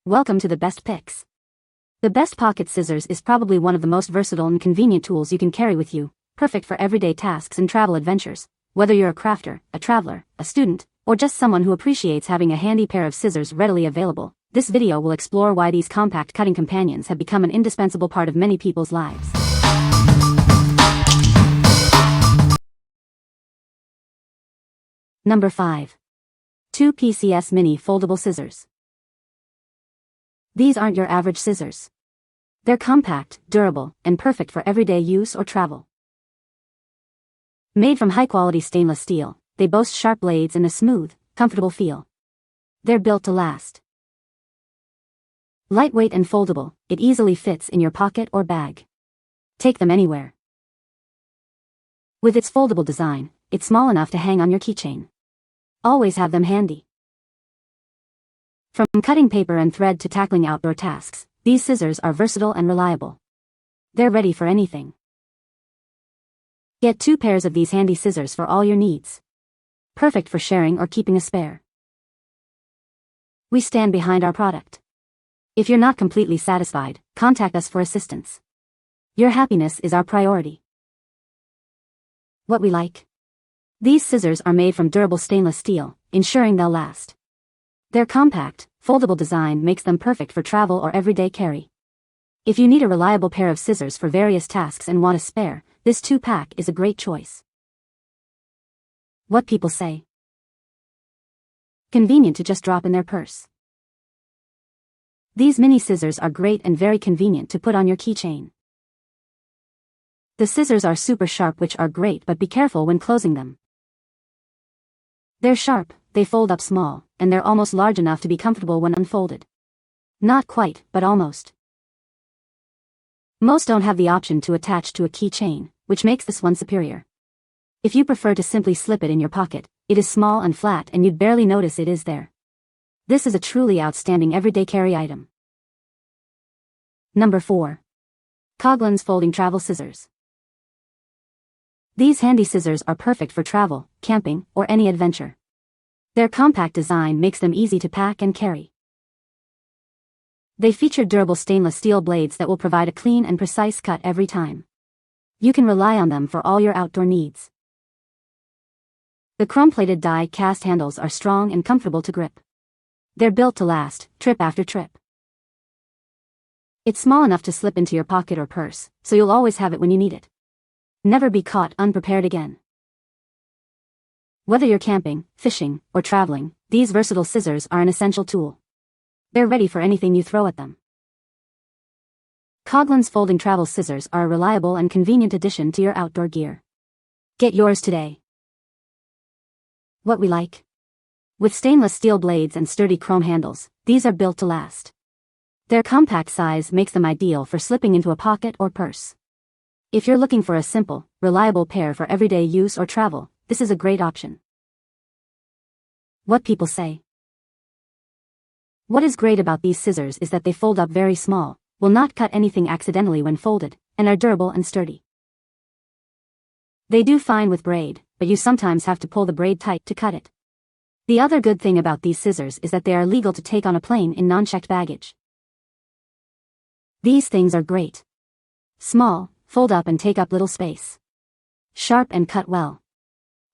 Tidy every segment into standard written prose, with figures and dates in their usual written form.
Welcome to the best picks. The best pocket scissors is probably one of the most versatile and convenient tools you can carry with you, perfect for everyday tasks and travel adventures. Whether you're a crafter, a traveler, a student, or just someone who appreciates having a handy pair of scissors readily available, this video will explore why these compact cutting companions have become an indispensable part of many people's lives. Number 5. 2 PCS Mini Foldable Scissors. These aren't your average scissors. They're compact, durable, and perfect for everyday use or travel. Made from high-quality stainless steel, they boast sharp blades and a smooth, comfortable feel. They're built to last. Lightweight and foldable, it easily fits in your pocket or bag. Take them anywhere. With its foldable design, it's small enough to hang on your keychain. Always have them handy. From cutting paper and thread to tackling outdoor tasks, these scissors are versatile and reliable. They're ready for anything. Get 2 pairs of these handy scissors for all your needs. Perfect for sharing or keeping a spare. We stand behind our product. If you're not completely satisfied, contact us for assistance. Your happiness is our priority. What we like? These scissors are made from durable stainless steel, ensuring they'll last. Their compact, foldable design makes them perfect for travel or everyday carry. If you need a reliable pair of scissors for various tasks and want a spare, this 2-pack is a great choice. What people say. Convenient to just drop in their purse. These mini scissors are great and very convenient to put on your keychain. The scissors are super sharp, which are great, but be careful when closing them. They're sharp, they fold up small, and they're almost large enough to be comfortable when unfolded. Not quite, but almost. Most don't have the option to attach to a keychain, which makes this one superior. If you prefer to simply slip it in your pocket, it is small and flat and you'd barely notice it is there. This is a truly outstanding everyday carry item. Number 4. COGHLAN'S Folding Travel Scissors. These handy scissors are perfect for travel, camping, or any adventure. Their compact design makes them easy to pack and carry. They feature durable stainless steel blades that will provide a clean and precise cut every time. You can rely on them for all your outdoor needs. The chrome-plated die-cast handles are strong and comfortable to grip. They're built to last, trip after trip. It's small enough to slip into your pocket or purse, so you'll always have it when you need it. Never be caught unprepared again. Whether you're camping, fishing, or traveling, these versatile scissors are an essential tool. They're ready for anything you throw at them. COGHLAN'S Folding Travel Scissors are a reliable and convenient addition to your outdoor gear. Get yours today. What we like? With stainless steel blades and sturdy chrome handles, these are built to last. Their compact size makes them ideal for slipping into a pocket or purse. If you're looking for a simple, reliable pair for everyday use or travel, this is a great option. What people say. What is great about these scissors is that they fold up very small, will not cut anything accidentally when folded, and are durable and sturdy. They do fine with braid, but you sometimes have to pull the braid tight to cut it. The other good thing about these scissors is that they are legal to take on a plane in non-checked baggage. These things are great. Small, fold up and take up little space. Sharp and cut well.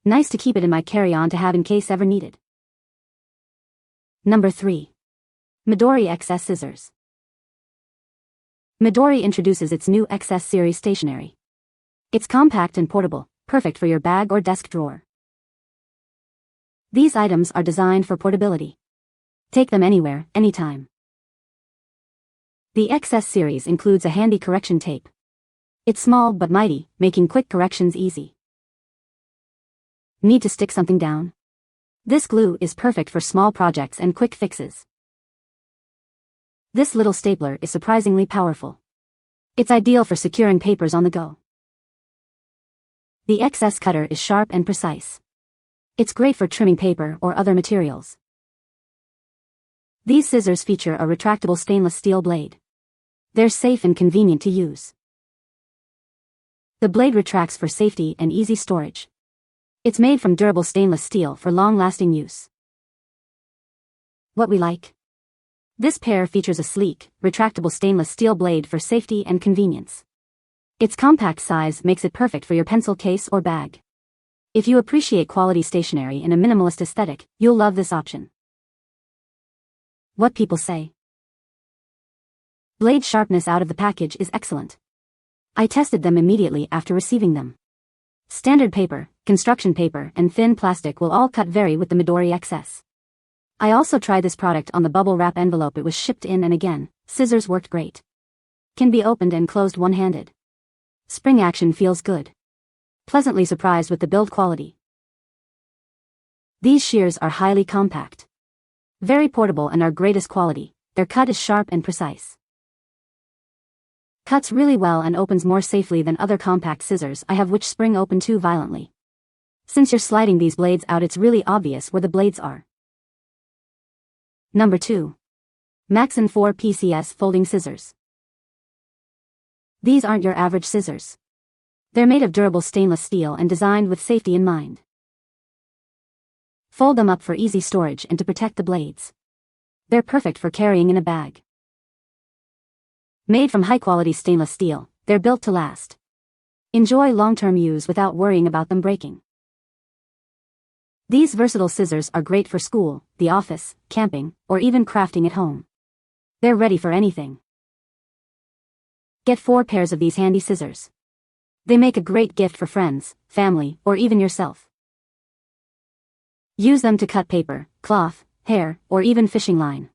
Nice to keep it in my carry-on to have in case ever needed. Number 3. Midori XS Scissors. Midori introduces its new XS series stationery. It's compact and portable, perfect for your bag or desk drawer. These items are designed for portability. Take them anywhere, anytime. The XS series includes a handy correction tape. It's small but mighty, making quick corrections easy. Need to stick something down? This glue is perfect for small projects and quick fixes. This little stapler is surprisingly powerful. It's ideal for securing papers on the go. The XS cutter is sharp and precise. It's great for trimming paper or other materials. These scissors feature a retractable stainless steel blade. They're safe and convenient to use. The blade retracts for safety and easy storage. It's made from durable stainless steel for long-lasting use. What we like? This pair features a sleek, retractable stainless steel blade for safety and convenience. Its compact size makes it perfect for your pencil case or bag. If you appreciate quality stationery in a minimalist aesthetic, you'll love this option. What people say. Blade sharpness out of the package is excellent. I tested them immediately after receiving them. Standard paper, construction paper, and thin plastic will all cut vary with the Midori XS. I also tried this product on the bubble wrap envelope it was shipped in, and again, scissors worked great. Can be opened and closed one-handed. Spring action feels good. Pleasantly surprised with the build quality. These shears are highly compact. Very portable and are greatest quality. Their cut is sharp and precise. Cuts really well and opens more safely than other compact scissors I have, which spring open too violently. Since you're sliding these blades out, it's really obvious where the blades are. Number 2. Maxin 4 PCS Folding Scissors. These aren't your average scissors. They're made of durable stainless steel and designed with safety in mind. Fold them up for easy storage and to protect the blades. They're perfect for carrying in a bag. Made from high-quality stainless steel, they're built to last. Enjoy long-term use without worrying about them breaking. These versatile scissors are great for school, the office, camping, or even crafting at home. They're ready for anything. Get 4 pairs of these handy scissors. They make a great gift for friends, family, or even yourself. Use them to cut paper, cloth, hair, or even fishing line.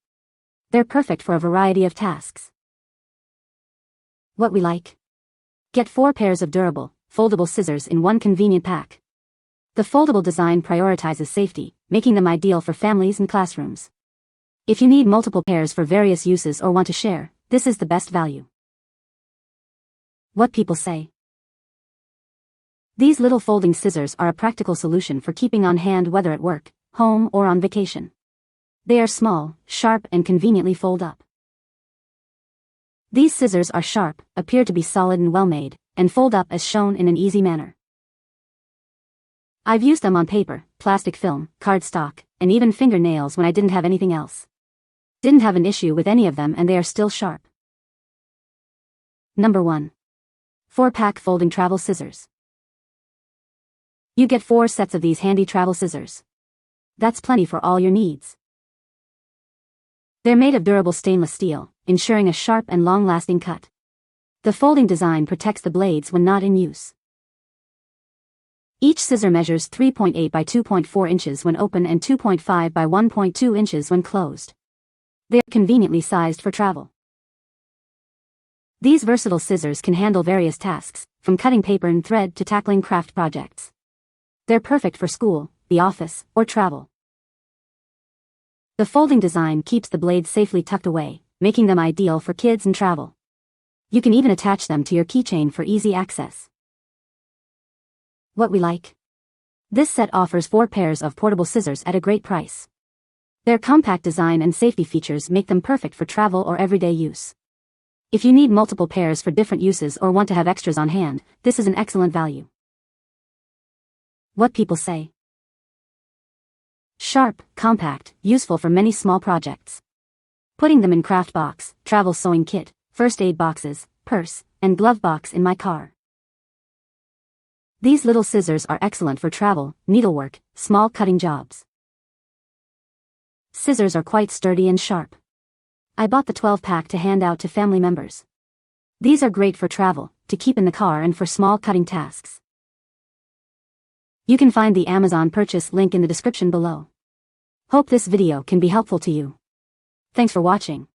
They're perfect for a variety of tasks. What we like. Get 4 pairs of durable, foldable scissors in one convenient pack. The foldable design prioritizes safety, making them ideal for families and classrooms. If you need multiple pairs for various uses or want to share, this is the best value. What people say. These little folding scissors are a practical solution for keeping on hand, whether at work, home, or on vacation. They are small, sharp, and conveniently fold up. These scissors are sharp, appear to be solid and well-made, and fold up as shown in an easy manner. I've used them on paper, plastic film, cardstock, and even fingernails when I didn't have anything else. Didn't have an issue with any of them, and they are still sharp. Number 1. 4-pack folding travel scissors. You get 4 sets of these handy travel scissors. That's plenty for all your needs. They're made of durable stainless steel, ensuring a sharp and long-lasting cut. The folding design protects the blades when not in use. Each scissor measures 3.8 by 2.4 inches when open and 2.5 by 1.2 inches when closed. They're conveniently sized for travel. These versatile scissors can handle various tasks, from cutting paper and thread to tackling craft projects. They're perfect for school, the office, or travel. The folding design keeps the blades safely tucked away, making them ideal for kids and travel. You can even attach them to your keychain for easy access. What we like. This set offers 4 pairs of portable scissors at a great price. Their compact design and safety features make them perfect for travel or everyday use. If you need multiple pairs for different uses or want to have extras on hand, this is an excellent value. What people say. Sharp, compact, useful for many small projects. Putting them in craft box, travel sewing kit, first aid boxes, purse, and glove box in my car. These little scissors are excellent for travel, needlework, small cutting jobs. Scissors are quite sturdy and sharp. I bought the 12-pack to hand out to family members. These are great for travel, to keep in the car, and for small cutting tasks. You can find the Amazon purchase link in the description below. Hope this video can be helpful to you. Thanks for watching.